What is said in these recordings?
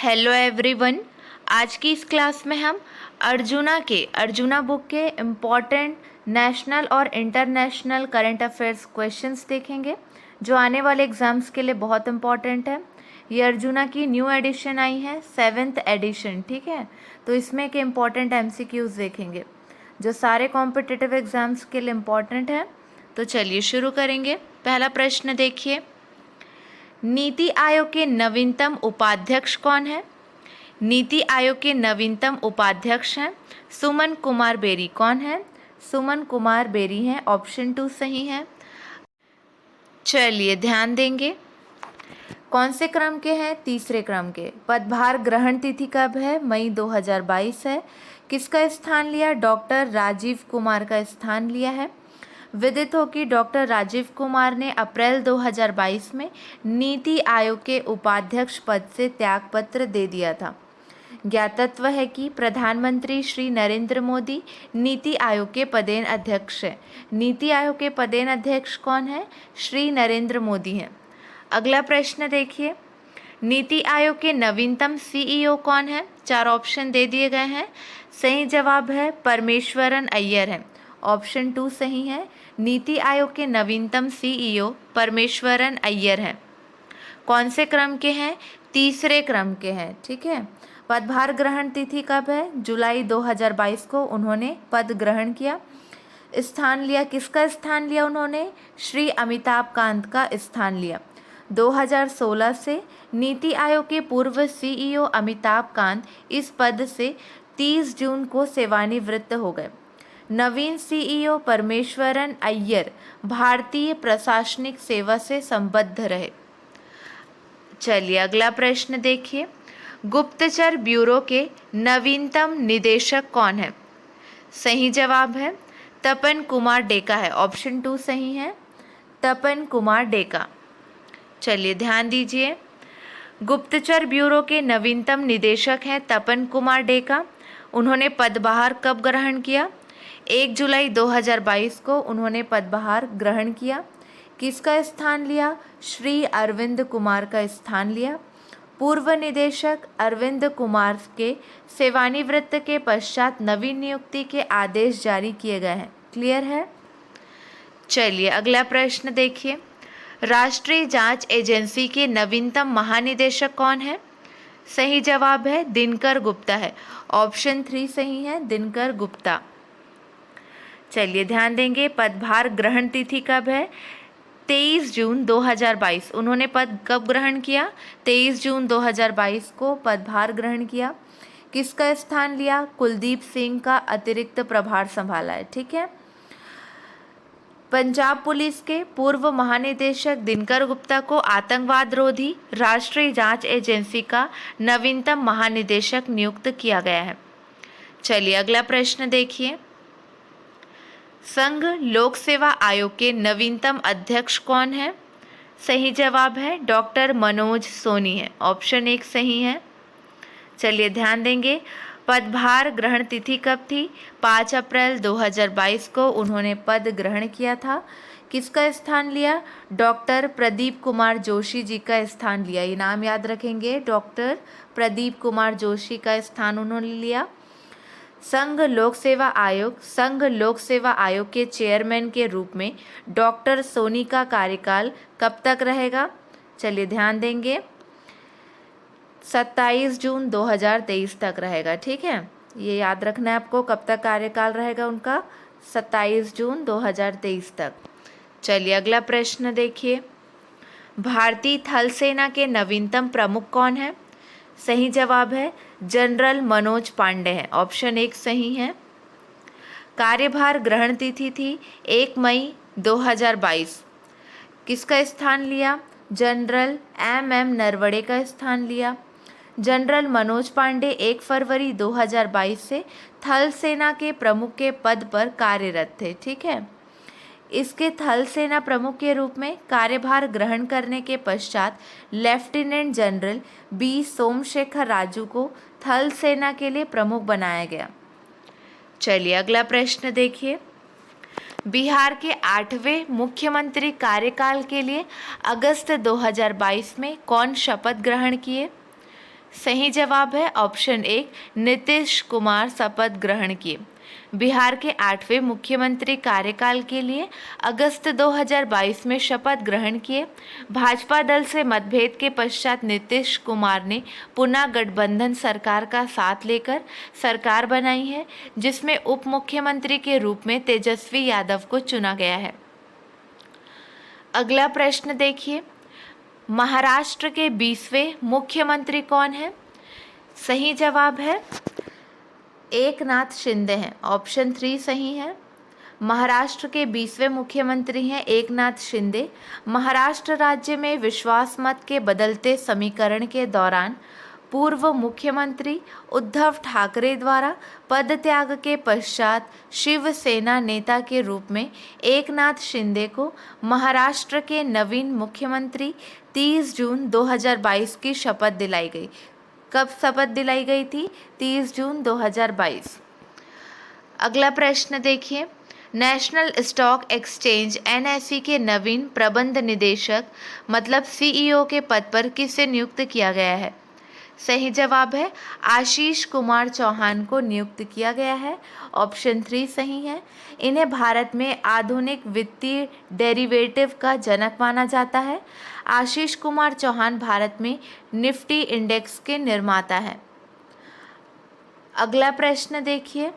Hello everyone. आज की इस क्लास में हम अर्जुना बुक के इम्पॉर्टेंट नेशनल और इंटरनेशनल करंट अफेयर्स क्वेश्चंस देखेंगे जो आने वाले एग्जाम्स के लिए बहुत इम्पॉर्टेंट है। ये अर्जुना की न्यू एडिशन आई है, 7th एडिशन, ठीक है। तो इसमें के इम्पॉर्टेंट MCQs देखेंगे जो सारे कॉम्पिटिटिव एग्जाम्स के लिए इम्पॉर्टेंट है। तो चलिए शुरू करेंगे। पहला प्रश्न देखिए, नीति आयोग के नवीनतम उपाध्यक्ष कौन है? नीति आयोग के नवीनतम उपाध्यक्ष हैं सुमन कुमार बेरी। कौन है? सुमन कुमार बेरी हैं। ऑप्शन 2 सही है। चलिए ध्यान देंगे, कौन से क्रम के हैं? तीसरे क्रम के। पदभार ग्रहण तिथि कब है? मई 2022 है। किसका स्थान लिया? डॉक्टर राजीव कुमार का स्थान लिया है। विदित हो कि डॉक्टर राजीव कुमार ने अप्रैल 2022 में नीति आयोग के उपाध्यक्ष पद से त्यागपत्र दे दिया था। ज्ञातत्व है कि प्रधानमंत्री श्री नरेंद्र मोदी नीति आयोग के पदेन अध्यक्ष हैं। नीति आयोग के पदेन अध्यक्ष कौन है? श्री नरेंद्र मोदी हैं। अगला प्रश्न देखिए, नीति आयोग के नवीनतम CEO कौन है? 4 ऑप्शन दे दिए गए हैं। सही जवाब है परमेश्वरन अय्यर है। ऑप्शन 2 सही है। नीति आयोग के नवीनतम CEO परमेश्वरन अय्यर हैं। कौन से क्रम के हैं? तीसरे क्रम के हैं, ठीक है। पदभार ग्रहण तिथि कब है? जुलाई 2022 को उन्होंने पद ग्रहण किया। स्थान लिया, किसका स्थान लिया उन्होंने? श्री अमिताभ कांत का स्थान लिया। 2016 से नीति आयोग के पूर्व CEO अमिताभ कांत इस पद से 30 जून को सेवानिवृत्त हो गए। नवीन CEO परमेश्वरन अय्यर भारतीय प्रशासनिक सेवा से संबद्ध रहे। चलिए अगला प्रश्न देखिए, गुप्तचर ब्यूरो के नवीनतम निदेशक कौन है? सही जवाब है तपन कुमार डेका है। ऑप्शन 2 सही है, तपन कुमार डेका। चलिए ध्यान दीजिए, गुप्तचर ब्यूरो के नवीनतम निदेशक हैं तपन कुमार डेका। उन्होंने पदभार कब ग्रहण किया? 1 जुलाई 2022 को उन्होंने पदभार ग्रहण किया। किसका स्थान लिया? श्री अरविंद कुमार का स्थान लिया। पूर्व निदेशक अरविंद कुमार के सेवानिवृत्त के पश्चात नवीन नियुक्ति के आदेश जारी किए गए हैं। क्लियर है? चलिए अगला प्रश्न देखिए, राष्ट्रीय जांच एजेंसी के नवीनतम महानिदेशक कौन है? सही जवाब है दिनकर गुप्ता है। ऑप्शन 3 सही है, दिनकर गुप्ता। चलिए ध्यान देंगे, पदभार ग्रहण तिथि कब है? 23 जून 2022। उन्होंने पद कब ग्रहण किया? 23 जून 2022 को पदभार ग्रहण किया। किसका स्थान लिया? कुलदीप सिंह का अतिरिक्त प्रभार संभाला है, ठीक है। पंजाब पुलिस के पूर्व महानिदेशक दिनकर गुप्ता को आतंकवाद रोधी राष्ट्रीय जांच एजेंसी का नवीनतम महानिदेशक नियुक्त किया गया है। चलिए अगला प्रश्न देखिए, संघ लोक सेवा आयोग के नवीनतम अध्यक्ष कौन है? सही जवाब है डॉक्टर मनोज सोनी है। ऑप्शन 1 सही है। चलिए ध्यान देंगे, पदभार ग्रहण तिथि कब थी? 5 अप्रैल 2022 को उन्होंने पद ग्रहण किया था। किसका स्थान लिया? डॉक्टर प्रदीप कुमार जोशी जी का स्थान लिया। ये नाम याद रखेंगे, डॉक्टर प्रदीप कुमार जोशी का स्थान उन्होंने लिया। संघ लोक सेवा आयोग के चेयरमैन के रूप में डॉक्टर सोनी का कार्यकाल कब तक रहेगा? चलिए ध्यान देंगे, 27 जून 2023 तक रहेगा, ठीक है। ये याद रखना है आपको, कब तक कार्यकाल रहेगा उनका? 27 जून 2023 तक। चलिए अगला प्रश्न देखिए, भारतीय थल सेना के नवीनतम प्रमुख कौन है? सही जवाब है जनरल मनोज पांडे है। ऑप्शन 1 सही है। कार्यभार ग्रहण तिथि थी 1 मई 2022। किसका स्थान लिया? जनरल MM नरवणे का स्थान लिया। जनरल मनोज पांडे 1 फरवरी 2022 से थल सेना के प्रमुख के पद पर कार्यरत थे, ठीक है। इसके थल सेना प्रमुख के रूप में कार्यभार ग्रहण करने के पश्चात lieutenant general B Somashekar Raju को थल सेना के लिए प्रमुख बनाया गया। चलिए अगला प्रश्न देखिए, बिहार के 8वें मुख्यमंत्री कार्यकाल के लिए अगस्त 2022 में कौन शपथ ग्रहण किए? सही जवाब है ऑप्शन 1, नीतीश कुमार शपथ ग्रहण किए। बिहार के 8वें मुख्यमंत्री कार्यकाल के लिए अगस्त 2022 में शपथ ग्रहण किए। भाजपा दल से मतभेद के पश्चात नीतीश कुमार ने पुनः गठबंधन सरकार का साथ लेकर सरकार बनाई है, जिसमें उप मुख्यमंत्री के रूप में तेजस्वी यादव को चुना गया है। अगला प्रश्न देखिए, महाराष्ट्र के 20वें मुख्यमंत्री कौन है? सही जवाब है एकनाथ शिंदे हैं। ऑप्शन 3 सही है। महाराष्ट्र के 20वें मुख्यमंत्री हैं एकनाथ शिंदे। महाराष्ट्र राज्य में विश्वास मत के बदलते समीकरण के दौरान पूर्व मुख्यमंत्री उद्धव ठाकरे द्वारा पद त्याग के पश्चात शिवसेना नेता के रूप में एकनाथ शिंदे को महाराष्ट्र के नवीन मुख्यमंत्री 30 जून 2022 की शपथ दिलाई गई। कब शपथ दिलाई गई थी? 30 जून 2022। अगला प्रश्न देखिए, नेशनल स्टॉक एक्सचेंज NSE के नवीन प्रबंध निदेशक मतलब CEO के पद पर किसे नियुक्त किया गया है? सही जवाब है आशीष कुमार चौहान को नियुक्त किया गया है। ऑप्शन 3 सही है। इन्हें भारत में आधुनिक वित्तीय डेरिवेटिव का जनक माना जाता है। आशीष कुमार चौहान भारत में निफ्टी इंडेक्स के निर्माता हैं। अगला प्रश्न देखिए,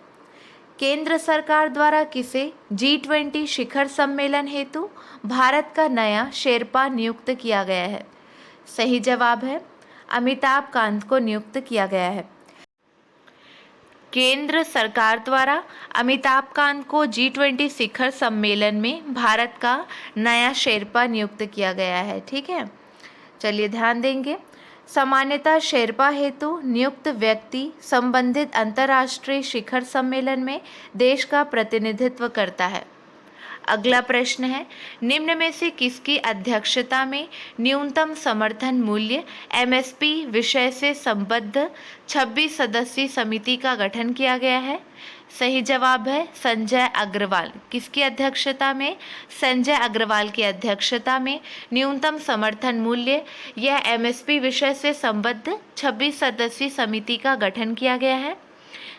केंद्र सरकार द्वारा किसे G20 शिखर सम्मेलन हेतु भारत का नया शेरपा नियुक्त किया गया है? सही जवाब है अमिताभ कांत को नियुक्त किया गया है। केंद्र सरकार द्वारा अमिताभ कांत को G20 शिखर सम्मेलन में भारत का नया शेरपा नियुक्त किया गया है। ठीक है, चलिए ध्यान देंगे। सामान्यतः शेरपा हेतु नियुक्त व्यक्ति संबंधित अंतर्राष्ट्रीय शिखर सम्मेलन में देश का प्रतिनिधित्व करता है। अगला प्रश्न है, निम्न में से किसकी अध्यक्षता में न्यूनतम समर्थन मूल्य MSP विषय से संबद्ध 26 सदस्यीय समिति का गठन किया गया है? सही जवाब है संजय अग्रवाल। किसकी अध्यक्षता में? संजय अग्रवाल की अध्यक्षता में न्यूनतम समर्थन मूल्य यह MSP विषय से संबद्ध 26 सदस्यीय समिति का गठन किया गया है।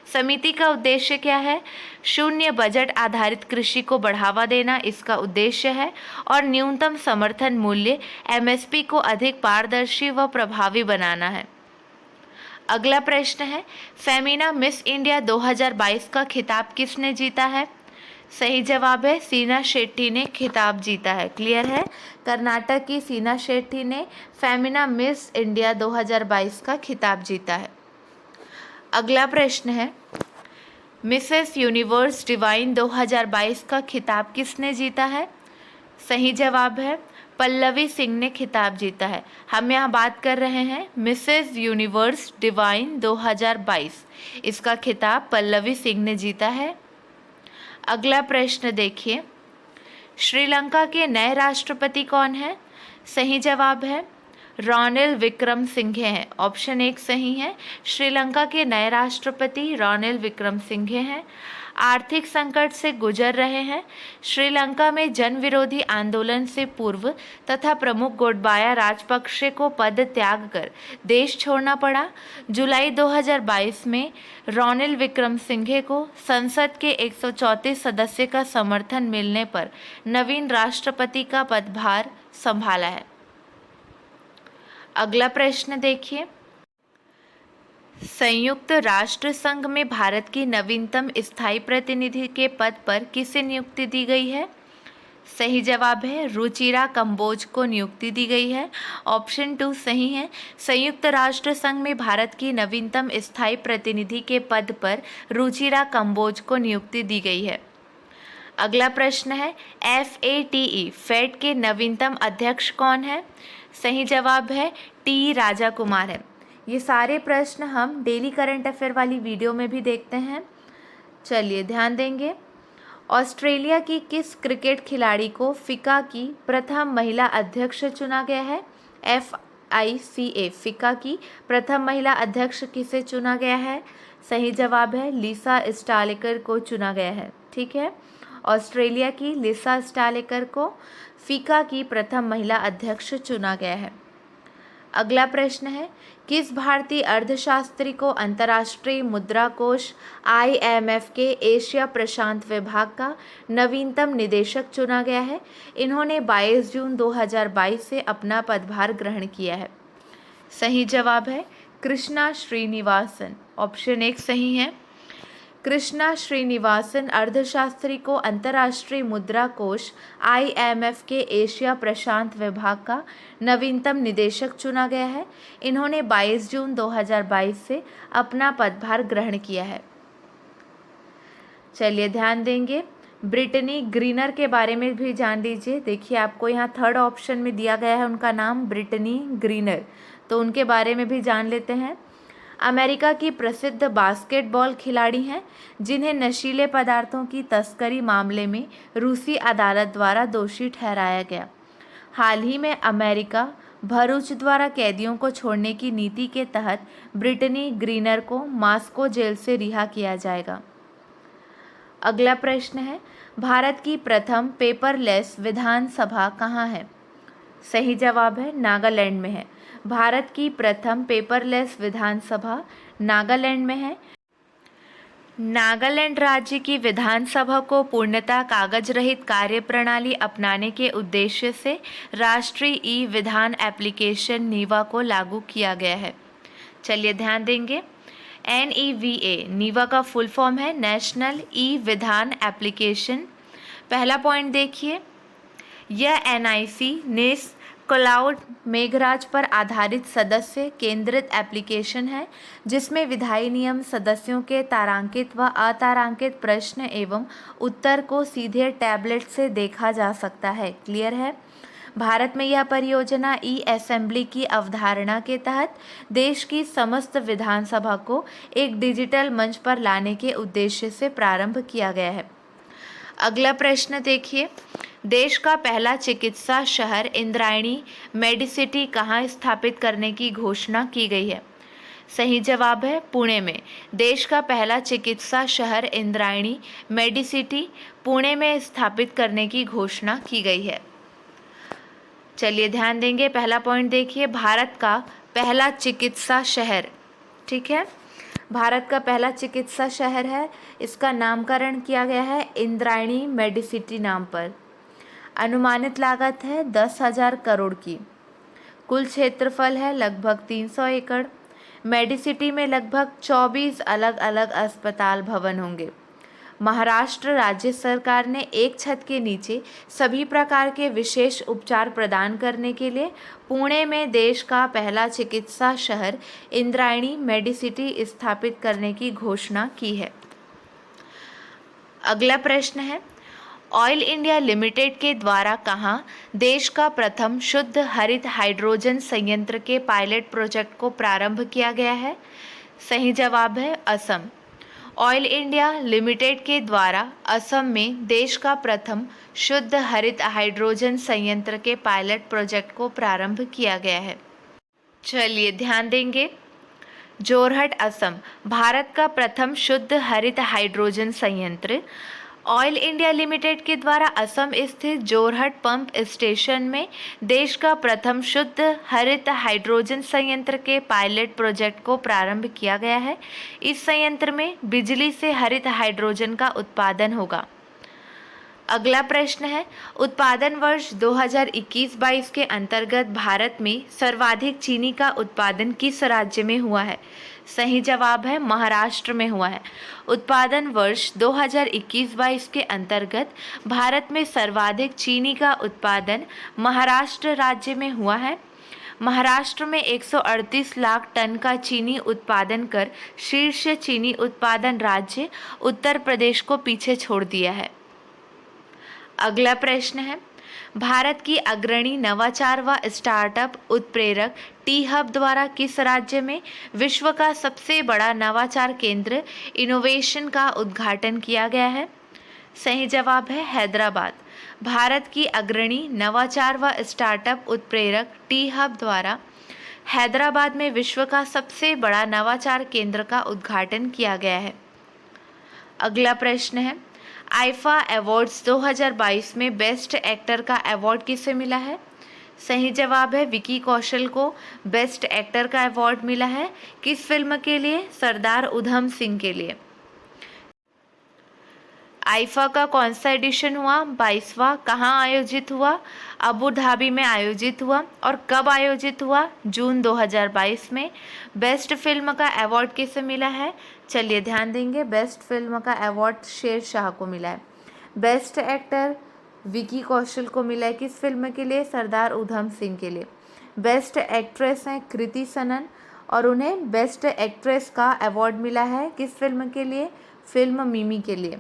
समिति का उद्देश्य क्या है? शून्य बजट आधारित कृषि को बढ़ावा देना इसका उद्देश्य है और न्यूनतम समर्थन मूल्य MSP को अधिक पारदर्शी व प्रभावी बनाना है। अगला प्रश्न है, फेमिना मिस इंडिया 2022 का खिताब किसने जीता है? सही जवाब है सीना शेट्टी ने खिताब जीता है। क्लियर है, कर्नाटक की सीना शेट्टी ने फेमिना मिस इंडिया 2022 का खिताब जीता है। अगला प्रश्न है, मिसेस यूनिवर्स डिवाइन 2022 का खिताब किसने जीता है? सही जवाब है पल्लवी सिंह ने खिताब जीता है। हम यहाँ बात कर रहे हैं मिसेस यूनिवर्स डिवाइन 2022, इसका खिताब पल्लवी सिंह ने जीता है। अगला प्रश्न देखिए, श्रीलंका के नए राष्ट्रपति कौन है? सही जवाब है रानिल विक्रमसिंघे हैं। ऑप्शन 1 सही है। श्रीलंका के नए राष्ट्रपति रानिल विक्रमसिंघे हैं। आर्थिक संकट से गुजर रहे हैं। श्रीलंका में जन विरोधी आंदोलन से पूर्व तथा प्रमुख गोटबाया राजपक्षे को पद त्याग कर देश छोड़ना पड़ा। जुलाई 2022 में रानिल विक्रमसिंघे को संसद के 134 सदस्य का समर्थन मिलने पर नवीन राष्ट्रपति का पदभार संभाला है। अगला प्रश्न देखिए, संयुक्त राष्ट्र संघ में भारत की नवीनतम स्थायी प्रतिनिधि के पद पर किसे नियुक्ति दी गई है? सही जवाब है रुचिरा कंबोज को नियुक्ति दी गई है। ऑप्शन 2 सही है। संयुक्त राष्ट्र संघ में भारत की नवीनतम स्थायी प्रतिनिधि के पद पर रुचिरा कंबोज को नियुक्ति दी गई है। अगला प्रश्न है, FATE फेड के नवीनतम अध्यक्ष कौन है? सही जवाब है T राजा कुमार है। ये सारे प्रश्न हम डेली करंट अफेयर वाली वीडियो में भी देखते हैं। चलिए ध्यान देंगे। ऑस्ट्रेलिया की किस क्रिकेट खिलाड़ी को फिका की प्रथम महिला अध्यक्ष चुना गया है? FICA फिका की प्रथम महिला अध्यक्ष किसे चुना गया है? सही जवाब है लिसा स्टालेकर को चुना गया है। ठीक है, ऑस्ट्रेलिया की लिसा स्टालेकर को फिका की प्रथम महिला अध्यक्ष चुना गया है। अगला प्रश्न है, किस भारतीय अर्थशास्त्री को अंतर्राष्ट्रीय मुद्रा कोष IMF के एशिया प्रशांत विभाग का नवीनतम निदेशक चुना गया है? इन्होंने 22 जून 2022 से अपना पदभार ग्रहण किया है। सही जवाब है कृष्णा श्रीनिवासन। ऑप्शन 1 सही है। कृष्णा श्रीनिवासन अर्थशास्त्री को अंतर्राष्ट्रीय मुद्रा कोष IMF के एशिया प्रशांत विभाग का नवीनतम निदेशक चुना गया है। इन्होंने 22 जून 2022 से अपना पदभार ग्रहण किया है। चलिए ध्यान देंगे, ब्रिटनी ग्रीनर के बारे में भी जान लीजिए। देखिए आपको यहाँ थर्ड ऑप्शन में दिया गया है उनका नाम ब्रिटनी ग्रीनर, तो उनके बारे में भी जान लेते हैं। अमेरिका की प्रसिद्ध बास्केटबॉल खिलाड़ी हैं जिन्हें नशीले पदार्थों की तस्करी मामले में रूसी अदालत द्वारा दोषी ठहराया गया। हाल ही में अमेरिका भरूच द्वारा कैदियों को छोड़ने की नीति के तहत ब्रिटनी ग्रीनर को मॉस्को जेल से रिहा किया जाएगा। अगला प्रश्न है, भारत की प्रथम पेपरलेस विधानसभा कहाँ है? सही जवाब है नागालैंड में है। भारत की प्रथम पेपरलेस विधानसभा नागालैंड में है। नागालैंड राज्य की विधानसभा को पूर्णतः कागज रहित कार्यप्रणाली अपनाने के उद्देश्य से राष्ट्रीय ई-विधान एप्लीकेशन नीवा को लागू किया गया है। चलिए ध्यान देंगे, NEVA नीवा का फुल फॉर्म है नेशनल ई-विधान एप्लीकेशन। पहला पॉइंट देखिए, यह NIC नेस क्लाउड मेघराज पर आधारित सदस्य केंद्रित एप्लीकेशन है जिसमें विधायी नियम, सदस्यों के तारांकित व अतारांकित प्रश्न एवं उत्तर को सीधे टैबलेट से देखा जा सकता है। क्लियर है? भारत में यह परियोजना ई-असेंबली की अवधारणा के तहत देश की समस्त विधानसभा को एक डिजिटल मंच पर लाने के उद्देश्य से प्रारंभ किया गया है। अगला प्रश्न देखिए, देश का पहला चिकित्सा शहर इंद्रायणी मेडिसिटी कहाँ स्थापित करने की घोषणा की गई है? सही जवाब है पुणे में। देश का पहला चिकित्सा शहर इंद्रायणी मेडिसिटी पुणे में स्थापित करने की घोषणा की गई है। चलिए ध्यान देंगे, पहला पॉइंट देखिए, भारत का पहला चिकित्सा शहर। ठीक है, भारत का पहला चिकित्सा शहर है, इसका नामकरण किया गया है इंद्रायणी मेडिसिटी नाम पर। अनुमानित लागत है 10,000 करोड़ की। कुल क्षेत्रफल है लगभग 300 एकड़। मेडिसिटी में लगभग 24 अलग अलग अस्पताल भवन होंगे। महाराष्ट्र राज्य सरकार ने एक छत के नीचे सभी प्रकार के विशेष उपचार प्रदान करने के लिए पुणे में देश का पहला चिकित्सा शहर इंद्रायणी मेडिसिटी स्थापित करने की घोषणा की है। अगला प्रश्न है, ऑयल इंडिया लिमिटेड के द्वारा कहाँ देश का प्रथम शुद्ध हरित हाइड्रोजन संयंत्र के पायलट प्रोजेक्ट को प्रारंभ किया गया है? सही जवाब है असम। ऑयल इंडिया लिमिटेड के द्वारा असम में देश का प्रथम शुद्ध हरित हाइड्रोजन संयंत्र के पायलट प्रोजेक्ट को प्रारंभ किया गया है। चलिए ध्यान देंगे, जोरहट असम भारत का प्रथम शुद्ध हरित हाइड्रोजन संयंत्र ऑयल इंडिया लिमिटेड के द्वारा असम स्थित जोरहट पंप स्टेशन में देश का प्रथम शुद्ध हरित हाइड्रोजन संयंत्र के पायलट प्रोजेक्ट को प्रारंभ किया गया है। इस संयंत्र में बिजली से हरित हाइड्रोजन का उत्पादन होगा। अगला प्रश्न है, उत्पादन वर्ष 2021-22 के अंतर्गत भारत में सर्वाधिक चीनी का उत्पादन किस राज्य में हुआ है? सही जवाब है महाराष्ट्र में हुआ है। उत्पादन वर्ष 2021-22 के अंतर्गत भारत में सर्वाधिक चीनी का उत्पादन महाराष्ट्र राज्य में हुआ है। महाराष्ट्र में 138 लाख टन का चीनी उत्पादन कर शीर्ष चीनी उत्पादन राज्य उत्तर प्रदेश को पीछे छोड़ दिया है। अगला प्रश्न है, भारत की अग्रणी नवाचार व स्टार्टअप उत्प्रेरक टी हब द्वारा किस राज्य में विश्व का सबसे बड़ा नवाचार केंद्र इनोवेशन का उद्घाटन किया गया है? सही जवाब है हैदराबाद। भारत की अग्रणी नवाचार व स्टार्टअप उत्प्रेरक टी हब द्वारा हैदराबाद में विश्व का सबसे बड़ा नवाचार केंद्र का उद्घाटन किया गया है। अगला प्रश्न है, आईफा अवार्ड्स 2022 में बेस्ट एक्टर का अवार्ड किसे मिला है? सही जवाब है विकी कौशल को बेस्ट एक्टर का अवार्ड मिला है। किस फिल्म के लिए? सरदार उधम सिंह के लिए। आईफा का कौन सा एडिशन हुआ? 22वां। कहाँ आयोजित हुआ? अबू धाबी में आयोजित हुआ। और कब आयोजित हुआ? जून 2022 में। बेस्ट फिल्म का अवार्ड किसे मिला है? चलिए ध्यान देंगे। बेस्ट फिल्म का अवार्ड शेरशाह को मिला है। बेस्ट एक्टर विकी कौशल को मिला है। किस फिल्म के लिए? सरदार उधम सिंह के लिए। बेस्ट एक्ट्रेस हैं कृति सनन और उन्हें बेस्ट एक्ट्रेस का अवार्ड मिला है। किस फिल्म के लिए? फिल्म मिमी के लिए।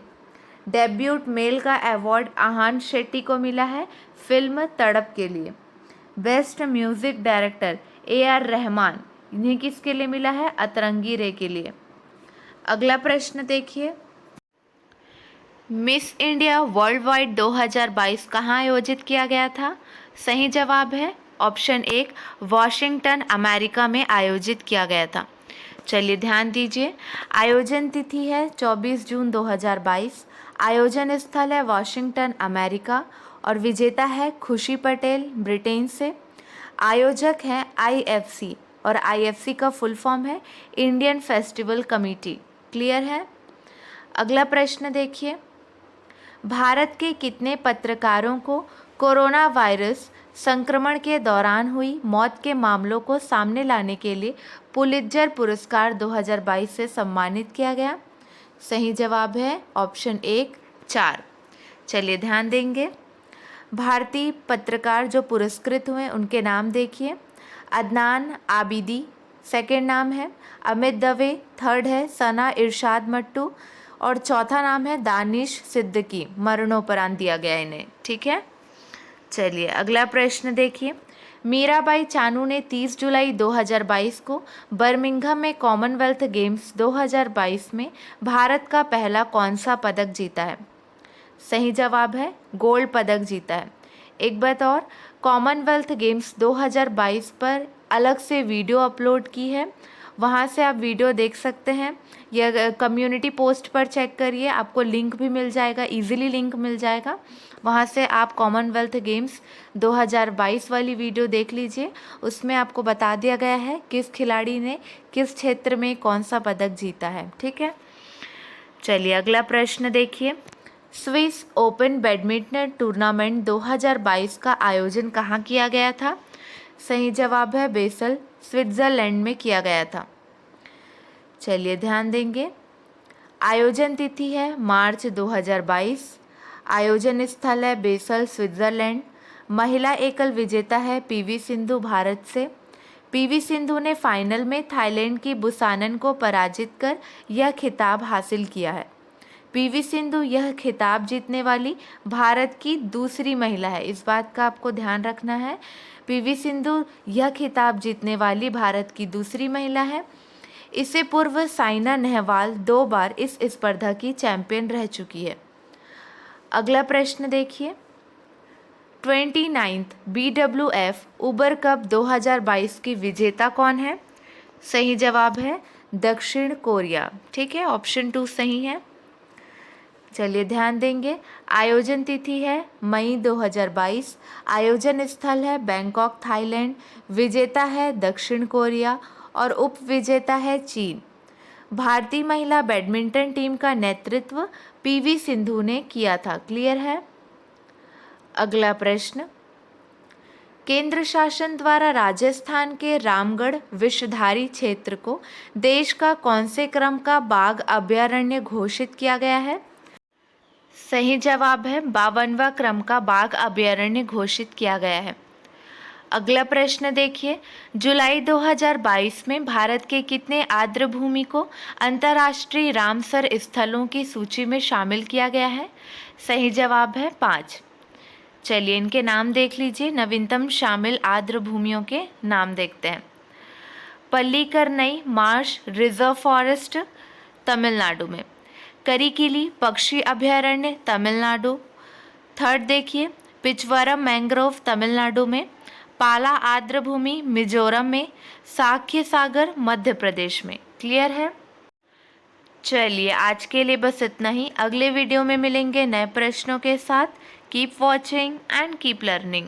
डेब्यूट मेल का अवार्ड आहान शेट्टी को मिला है फिल्म तड़प के लिए। Best music director AR Rahman, इन्हें किसके लिए मिला है? अतरंगी रे के लिए। अगला प्रश्न देखिए, मिस इंडिया वर्ल्ड वाइड 2022 कहाँ आयोजित किया गया था? सही जवाब है ऑप्शन 1 वॉशिंगटन अमेरिका में आयोजित किया गया था। चलिए ध्यान दीजिए, आयोजन तिथि है 24 जून 2022, आयोजन स्थल है वॉशिंगटन अमेरिका और विजेता है खुशी पटेल ब्रिटेन से। आयोजक हैं IFC और IFC का फुल फॉर्म है इंडियन फेस्टिवल कमेटी। क्लियर है? अगला प्रश्न देखिए, भारत के कितने पत्रकारों को कोरोना वायरस संक्रमण के दौरान हुई मौत के मामलों को सामने लाने के लिए पुलित्जर पुरस्कार 2022 से सम्मानित किया गया? सही जवाब है ऑप्शन 1 4। चलिए ध्यान देंगे, भारतीय पत्रकार जो पुरस्कृत हुए उनके नाम देखिए। अदनान आबिदी सेकंड नाम है, अमित दवे थर्ड है, सना इरशाद मट्टू और चौथा नाम है दानिश सिद्दीकी, मरणोपरांत दिया गया इन्हें। ठीक है, चलिए अगला प्रश्न देखिए, मीराबाई चानू ने 30 जुलाई 2022 को बर्मिंघम में कॉमनवेल्थ गेम्स 2022 में भारत का पहला कौन सा पदक जीता है? सही जवाब है गोल्ड पदक जीता है। एक बात और, कॉमनवेल्थ गेम्स 2022 पर अलग से वीडियो अपलोड की है, वहाँ से आप वीडियो देख सकते हैं या कम्युनिटी पोस्ट पर चेक करिए, आपको लिंक भी मिल जाएगा, इजीली लिंक मिल जाएगा, वहाँ से आप कॉमनवेल्थ गेम्स 2022 वाली वीडियो देख लीजिए। उसमें आपको बता दिया गया है किस खिलाड़ी ने किस क्षेत्र में कौन सा पदक जीता है। ठीक है, चलिए अगला प्रश्न देखिए, स्विस ओपन बैडमिंटन टूर्नामेंट 2022 का आयोजन कहाँ किया गया था? सही जवाब है बेसल स्विट्ज़रलैंड में किया गया था। चलिए ध्यान देंगे, आयोजन तिथि है मार्च 2022, आयोजन स्थल है बेसल स्विट्ज़रलैंड। महिला एकल विजेता है PV सिंधु भारत से। PV सिंधु ने फाइनल में थाईलैंड की बुसानन को पराजित कर यह खिताब हासिल किया है। PV सिंधु यह खिताब जीतने वाली भारत की दूसरी महिला है, इस बात का आपको ध्यान रखना है। PV सिंधु यह खिताब जीतने वाली भारत की दूसरी महिला है। इससे पूर्व साइना नेहवाल 2 बार इस स्पर्धा की चैंपियन रह चुकी है। अगला प्रश्न देखिए, 29th BWF उबर कप 2022 की विजेता कौन है? सही जवाब है दक्षिण कोरिया। ठीक है, ऑप्शन 2 सही है। चलिए ध्यान देंगे, आयोजन तिथि है मई 2022, आयोजन स्थल है बैंकॉक थाईलैंड, विजेता है दक्षिण कोरिया और उप विजेता है चीन। भारतीय महिला बैडमिंटन टीम का नेतृत्व PV सिंधु ने किया था। क्लियर है? अगला प्रश्न, केंद्र शासन द्वारा राजस्थान के रामगढ़ विषधारी क्षेत्र को देश का कौन से क्रम का बाघ अभयारण्य घोषित किया गया है? सही जवाब है 52वां क्रम का बाघ अभयारण्य घोषित किया गया है। अगला प्रश्न देखिए, जुलाई 2022 में भारत के कितने आर्द्र भूमि को अंतर्राष्ट्रीय रामसर स्थलों की सूची में शामिल किया गया है? सही जवाब है 5। चलिए इनके नाम देख लीजिए, नवीनतम शामिल आर्द्र भूमियों के नाम देखते हैं। Pallikaranai Marsh reserve forest Tamil Nadu में, करिकिली पक्षी अभयारण्य तमिलनाडु। थर्ड देखिए, पिचवरम मैंग्रोव तमिलनाडु में, पाला आर्द्र भूमि मिजोरम में, साख्य सागर मध्य प्रदेश में। क्लियर है? चलिए आज के लिए बस इतना ही, अगले वीडियो में मिलेंगे नए प्रश्नों के साथ। Keep watching and keep learning.